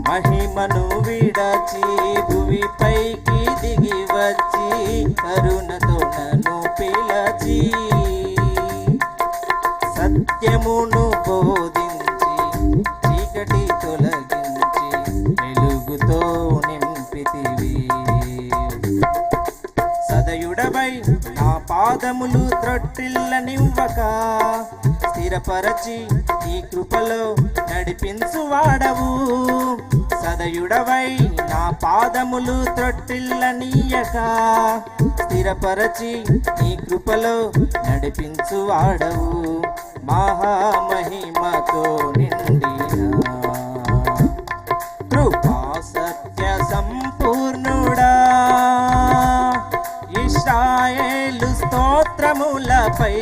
మహిమను విడచి భువిపైకి దిగి వచ్చి కరుణతో నన్ను పిలచి సత్యమును బోధించి చీకటి తొలగించి వెలుగుతో నింపితివి. సదయుడవై నా పాదములు త్రొట్టిల్లనివ్వక స్థిరపరచి నీ కృపలో నడిపించువాడవు. సదయుడవై నా పాదములు త్రొట్టిల్లనీయక స్థిరపరచి నీ కృపలో నడిపించువాడవు. మహామహిమతో నిండిన కృపా సత్య సంపూర్ణుడా ఇశ్రాయేలు స్తోత్రములపై